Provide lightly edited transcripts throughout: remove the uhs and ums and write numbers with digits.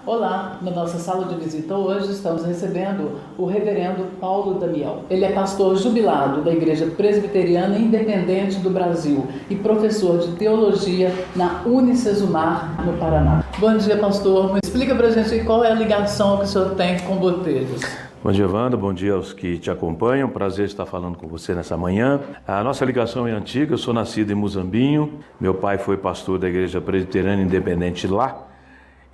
Olá, na nossa sala de visita hoje estamos recebendo o reverendo Paulo Damião. Ele é pastor jubilado da Igreja Presbiteriana Independente do Brasil e professor de teologia na Unicesumar, no Paraná. Bom dia, pastor. Explica pra gente qual é a ligação que o senhor tem com Botelhos. Bom dia, Wanda. Bom dia aos que te acompanham. Prazer estar falando com você nessa manhã. A nossa ligação é antiga. Eu sou nascido em Muzambinho. Meu pai foi pastor da Igreja Presbiteriana Independente lá.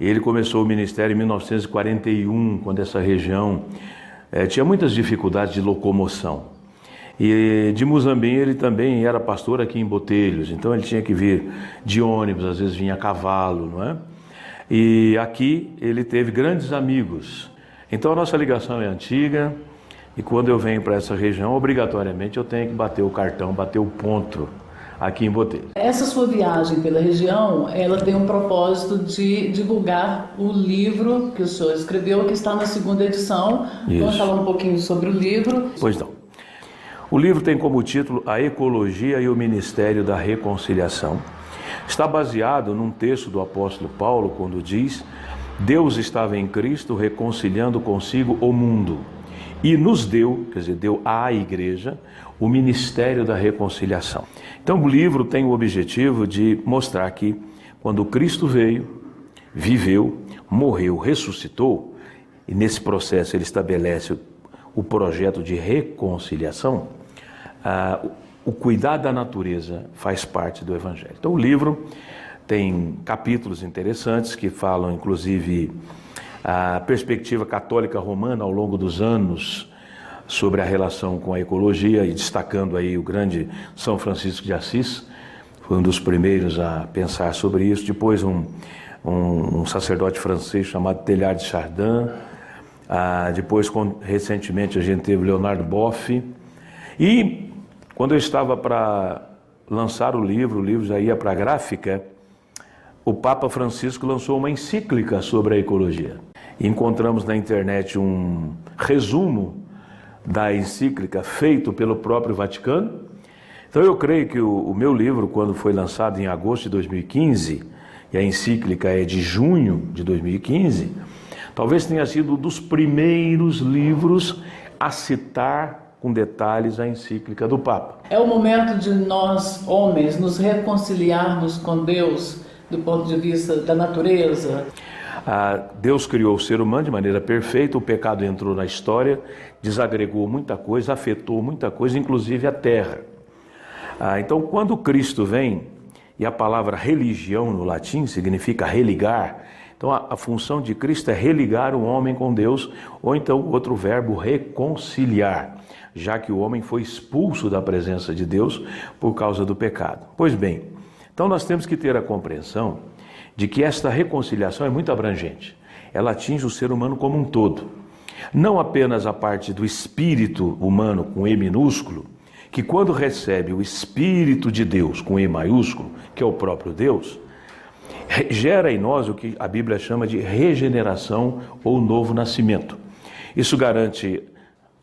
Ele começou o ministério em 1941, quando essa região tinha muitas dificuldades de locomoção. E de Muzambinho ele também era pastor aqui em Botelhos, então ele tinha que vir de ônibus, às vezes vinha a cavalo, não é? E aqui ele teve grandes amigos. Então a nossa ligação é antiga e quando eu venho para essa região, obrigatoriamente eu tenho que bater o cartão, bater o ponto aqui em Botelhos. Essa sua viagem pela região, ela tem um propósito de divulgar o livro que o senhor escreveu, que está na segunda edição. Isso. Vamos falar um pouquinho sobre o livro. Pois não. O livro tem como título A Ecologia e o Ministério da Reconciliação. Está baseado num texto do apóstolo Paulo, quando diz: Deus estava em Cristo reconciliando consigo o mundo e nos deu, quer dizer, deu à igreja, o ministério da reconciliação. Então o livro tem o objetivo de mostrar que quando Cristo veio, viveu, morreu, ressuscitou, e nesse processo ele estabelece o projeto de reconciliação, o cuidar da natureza faz parte do Evangelho. Então o livro tem capítulos interessantes que falam, inclusive, a perspectiva católica romana ao longo dos anos sobre a relação com a ecologia, e destacando aí o grande São Francisco de Assis, foi um dos primeiros a pensar sobre isso. Depois um sacerdote francês chamado Teilhard de Chardin, depois recentemente a gente teve Leonardo Boff, e quando eu estava para lançar o livro já ia para a gráfica, o Papa Francisco lançou uma encíclica sobre a ecologia. E encontramos na internet um resumo da encíclica feito pelo próprio Vaticano. Então eu creio que o meu livro, quando foi lançado em agosto de 2015, e a encíclica é de junho de 2015, talvez tenha sido um dos primeiros livros a citar com detalhes a encíclica do Papa. É o momento de nós, homens, nos reconciliarmos com Deus do ponto de vista da natureza. Deus criou o ser humano de maneira perfeita, o pecado entrou na história, desagregou muita coisa, afetou muita coisa, inclusive a terra. Então, quando Cristo vem, e a palavra religião no latim significa religar, então a função de Cristo é religar o homem com Deus, ou então o outro verbo, reconciliar, já que o homem foi expulso da presença de Deus por causa do pecado. Pois bem, então nós temos que ter a compreensão de que esta reconciliação é muito abrangente. Ela atinge o ser humano como um todo. Não apenas a parte do espírito humano com E minúsculo, que quando recebe o Espírito de Deus com E maiúsculo, que é o próprio Deus, gera em nós o que a Bíblia chama de regeneração ou novo nascimento. Isso garante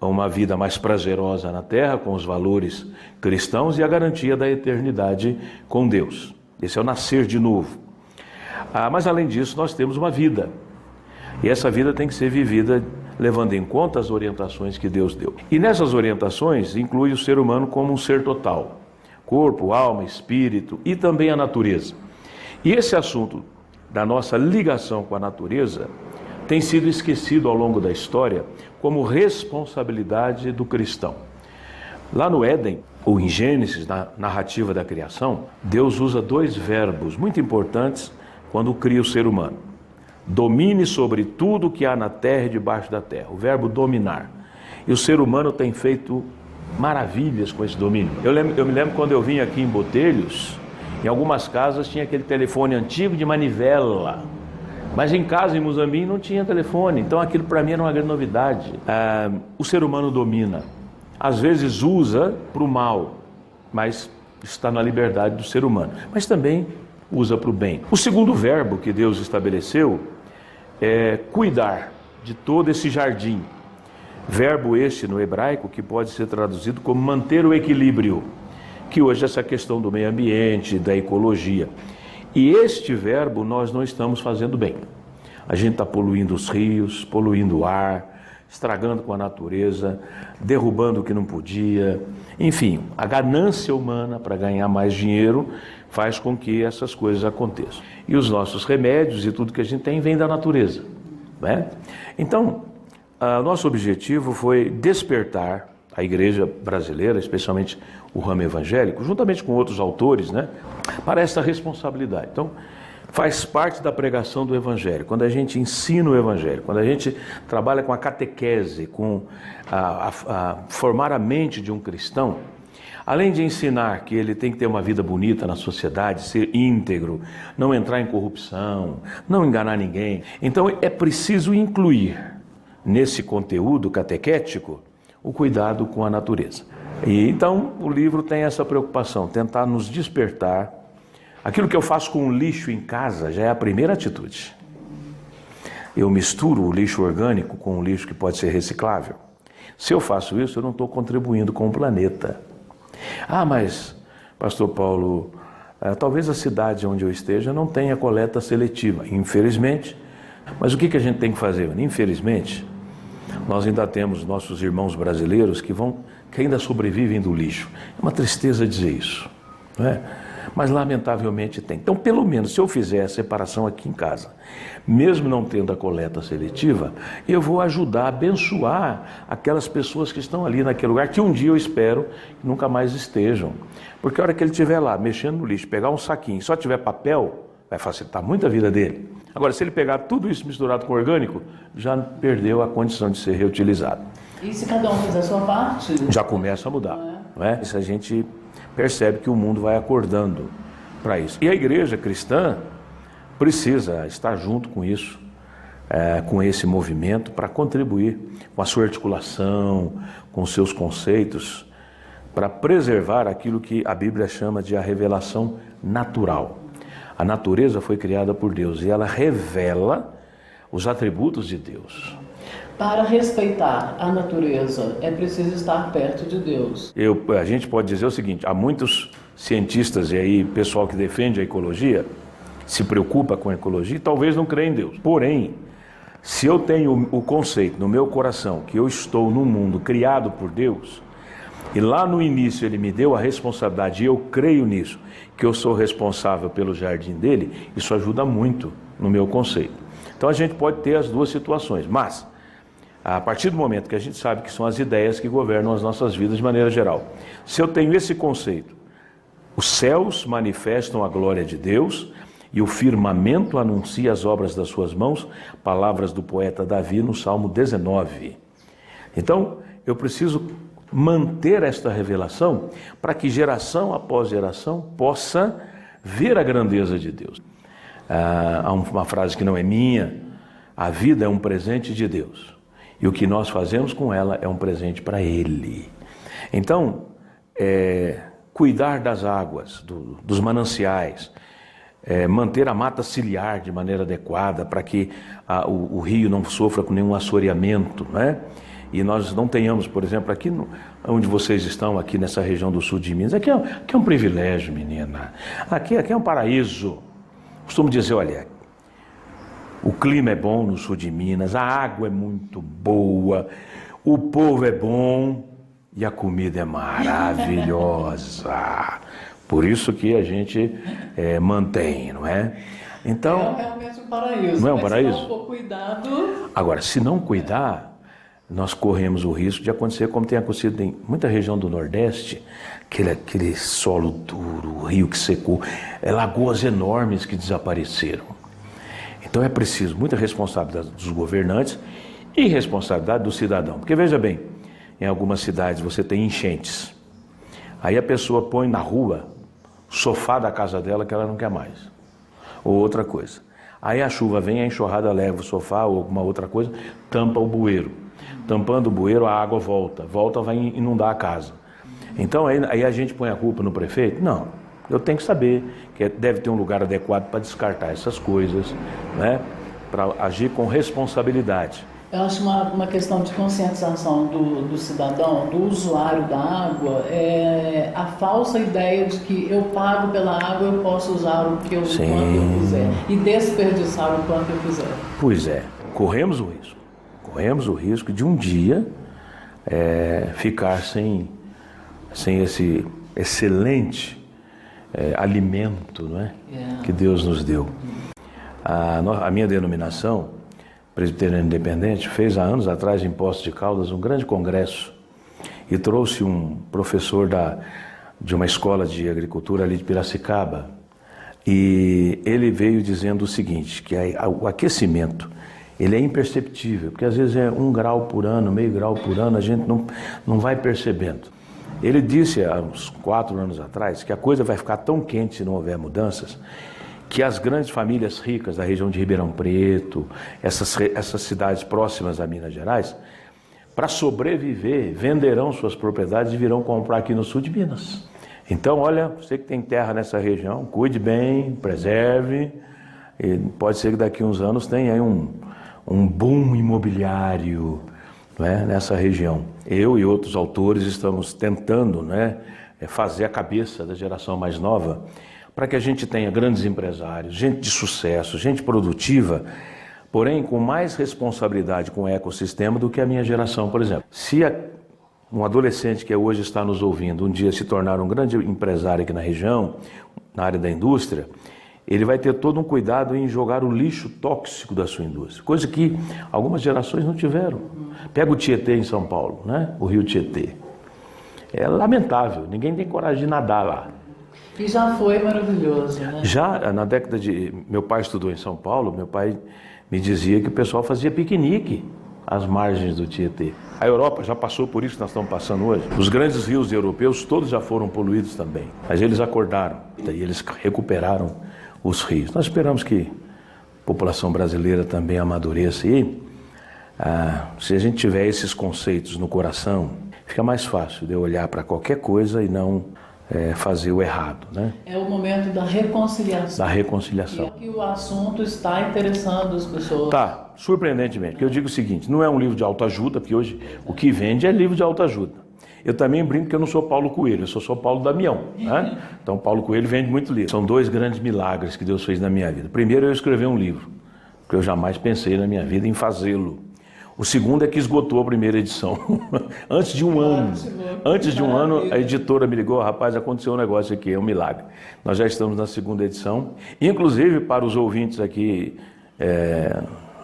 uma vida mais prazerosa na terra, com os valores cristãos, e a garantia da eternidade com Deus. Esse é o nascer de novo. Mas além disso, nós temos uma vida. E essa vida tem que ser vivida levando em conta as orientações que Deus deu. E nessas orientações inclui o ser humano como um ser total. Corpo, alma, espírito e também a natureza. E esse assunto da nossa ligação com a natureza tem sido esquecido ao longo da história como responsabilidade do cristão. Lá no Éden, ou em Gênesis, na narrativa da criação, Deus usa dois verbos muito importantes quando cria o ser humano. Domine sobre tudo que há na terra e debaixo da terra. O verbo dominar. E o ser humano tem feito maravilhas com esse domínio. Eu me lembro quando eu vim aqui em Botelhos, em algumas casas tinha aquele telefone antigo de manivela. Mas em casa, em Muzambinho, não tinha telefone. Então aquilo para mim era uma grande novidade. O ser humano domina. Às vezes usa para o mal, mas está na liberdade do ser humano. Mas também usa para o bem. O segundo verbo que Deus estabeleceu é cuidar de todo esse jardim. Verbo este no hebraico que pode ser traduzido como manter o equilíbrio, que hoje é essa questão do meio ambiente, da ecologia. E este verbo nós não estamos fazendo bem. a gente está poluindo os rios, poluindo o ar, estragando com a natureza, derrubando o que não podia. Enfim, a ganância humana para ganhar mais dinheiro faz com que essas coisas aconteçam. E os nossos remédios e tudo que a gente tem vem da natureza, né? Então, nosso objetivo foi despertar a igreja brasileira, especialmente o ramo evangélico, juntamente com outros autores, né, para essa responsabilidade. Então, faz parte da pregação do evangelho. Quando a gente ensina o evangelho, quando a gente trabalha com a catequese, com formar a mente de um cristão, além de ensinar que ele tem que ter uma vida bonita na sociedade, ser íntegro, não entrar em corrupção, não enganar ninguém, então é preciso incluir nesse conteúdo catequético o cuidado com a natureza. E então o livro tem essa preocupação, tentar nos despertar. Aquilo que eu faço com o lixo em casa já é a primeira atitude. Eu misturo o lixo orgânico com o lixo que pode ser reciclável. Se eu faço isso, eu não estou contribuindo com o planeta. Mas, pastor Paulo, talvez a cidade onde eu esteja não tenha coleta seletiva, infelizmente. Mas o que a gente tem que fazer? Infelizmente, nós ainda temos nossos irmãos brasileiros que ainda sobrevivem do lixo. É uma tristeza dizer isso, não é? Mas lamentavelmente tem. Então, pelo menos, se eu fizer a separação aqui em casa, mesmo não tendo a coleta seletiva, eu vou ajudar a abençoar aquelas pessoas que estão ali naquele lugar, que um dia eu espero que nunca mais estejam. Porque a hora que ele estiver lá, mexendo no lixo, pegar um saquinho e só tiver papel, vai facilitar muito a vida dele. Agora, se ele pegar tudo isso misturado com orgânico, já perdeu a condição de ser reutilizado. E se cada um fizer a sua parte? Já começa a mudar, não é? Isso a gente percebe que o mundo vai acordando para isso. E a igreja cristã precisa estar junto com isso, com esse movimento, para contribuir com a sua articulação, com os seus conceitos, para preservar aquilo que a Bíblia chama de a revelação natural. A natureza foi criada por Deus e ela revela os atributos de Deus. Para respeitar a natureza, é preciso estar perto de Deus. A gente pode dizer o seguinte, há muitos cientistas e aí pessoal que defende a ecologia, se preocupa com a ecologia e talvez não creia em Deus. Porém, se eu tenho o conceito no meu coração que eu estou num mundo criado por Deus, e lá no início ele me deu a responsabilidade, e eu creio nisso, que eu sou responsável pelo jardim dele, isso ajuda muito no meu conceito. Então a gente pode ter as duas situações, mas a partir do momento que a gente sabe que são as ideias que governam as nossas vidas de maneira geral, se eu tenho esse conceito, os céus manifestam a glória de Deus e o firmamento anuncia as obras das suas mãos, palavras do poeta Davi no Salmo 19. Então, eu preciso manter esta revelação para que geração após geração possa ver a grandeza de Deus. Há uma frase que não é minha, a vida é um presente de Deus e o que nós fazemos com ela é um presente para Ele. Então, cuidar das águas, dos mananciais, manter a mata ciliar de maneira adequada para que o rio não sofra com nenhum assoreamento, né? E nós não tenhamos, por exemplo, aqui onde vocês estão, aqui nessa região do sul de Minas, aqui é um privilégio, menina. Aqui é um paraíso. Costumo dizer, olha, o clima é bom no sul de Minas, a água é muito boa, o povo é bom e a comida é maravilhosa. Por isso que a gente mantém, não é? Então, é realmente um paraíso. Não é um paraíso? Se não for cuidado... Agora, se não cuidar, nós corremos o risco de acontecer como tem acontecido em muita região do Nordeste, aquele solo duro, o rio que secou, lagoas enormes que desapareceram. Então é preciso muita responsabilidade dos governantes e responsabilidade do cidadão. Porque veja bem, em algumas cidades você tem enchentes. Aí a pessoa põe na rua o sofá da casa dela que ela não quer mais. Ou outra coisa. Aí a chuva vem, a enxurrada leva o sofá ou alguma outra coisa, tampa o bueiro. Tampando o bueiro, a água volta, vai inundar a casa. Então aí a gente põe a culpa no prefeito? Não, eu tenho que saber que deve ter um lugar adequado para descartar essas coisas, né? Para agir com responsabilidade. Eu acho uma questão de conscientização do cidadão, do usuário da água, a falsa ideia de que eu pago pela água, eu posso usar o quanto eu quiser e desperdiçar o quanto eu quiser. Pois é, corremos o risco de um dia ficar sem esse excelente alimento, não é? Que Deus nos deu. A minha denominação, Presbiteriana Independente, fez há anos atrás em Poços de Caldas um grande congresso e trouxe um professor de uma escola de agricultura ali de Piracicaba, e ele veio dizendo o seguinte, que o aquecimento ele é imperceptível, porque às vezes é 1 grau por ano, meio grau por ano, a gente não vai percebendo. Ele disse há uns 4 anos atrás que a coisa vai ficar tão quente se não houver mudanças, que as grandes famílias ricas da região de Ribeirão Preto, essas cidades próximas a Minas Gerais, para sobreviver, venderão suas propriedades e virão comprar aqui no sul de Minas. Então, olha, você que tem terra nessa região, cuide bem, preserve, e pode ser que daqui a uns anos tenha aí um boom imobiliário, não é, nessa região. Eu e outros autores estamos tentando, fazer a cabeça da geração mais nova para que a gente tenha grandes empresários, gente de sucesso, gente produtiva, porém com mais responsabilidade com o ecossistema do que a minha geração, por exemplo. Se um adolescente que hoje está nos ouvindo um dia se tornar um grande empresário aqui na região, na área da indústria, ele vai ter todo um cuidado em jogar o lixo tóxico da sua indústria, coisa que algumas gerações não tiveram. Pega o Tietê em São Paulo, o rio Tietê. É lamentável, ninguém tem coragem de nadar lá. E já foi maravilhoso, né? Já na década de... Meu pai estudou em São Paulo, meu pai me dizia que o pessoal fazia piquenique às margens do Tietê. A Europa já passou por isso que nós estamos passando hoje. Os grandes rios europeus todos já foram poluídos também, mas eles acordaram e eles recuperaram os rios. Nós esperamos que a população brasileira também amadureça e se a gente tiver esses conceitos no coração, fica mais fácil de eu olhar para qualquer coisa e não fazer o errado, né? É o momento da reconciliação. Da reconciliação. E é que o assunto está interessando as pessoas. Tá, surpreendentemente. Porque eu digo o seguinte, não é um livro de autoajuda, porque hoje o que vende é livro de autoajuda. Eu também brinco que eu não sou Paulo Coelho, eu sou Paulo Damião, né? Então Paulo Coelho vende muito livro. São 2 grandes milagres que Deus fez na minha vida. Primeiro, eu escrevi um livro, porque eu jamais pensei na minha vida em fazê-lo. O segundo é que esgotou a primeira edição. Antes de um ano, a editora me ligou, rapaz, aconteceu um negócio aqui, é um milagre. Nós já estamos na 2ª edição. Inclusive, para os ouvintes aqui,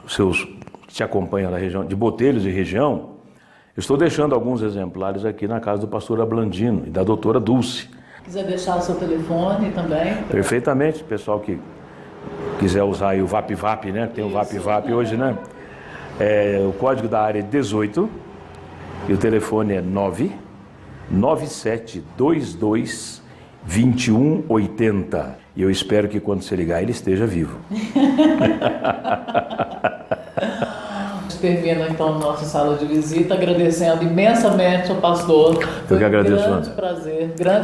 seus que te acompanham na região de Botelhos e região, eu estou deixando alguns exemplares aqui na casa do pastor Ablandino e da doutora Dulce. Quiser deixar o seu telefone também? Perfeitamente, pessoal que quiser usar aí o VapVap, né? Tem o VapVap hoje, né? O código da área é 18 e o telefone é 99722 2180. E eu espero que quando você ligar ele esteja vivo. Termina então nossa sala de visita, agradecendo imensamente ao pastor. Eu que agradeço, grande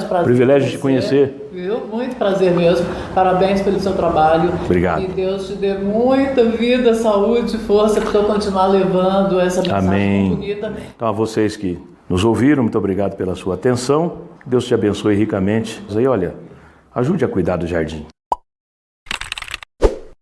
prazer. Privilégio de te conhecer. Viu? Muito prazer mesmo. Parabéns pelo seu trabalho. Obrigado. E Deus te dê muita vida, saúde e força para eu continuar levando essa mensagem bonita. Então a vocês que nos ouviram, muito obrigado pela sua atenção. Deus te abençoe ricamente. E olha, ajude a cuidar do jardim.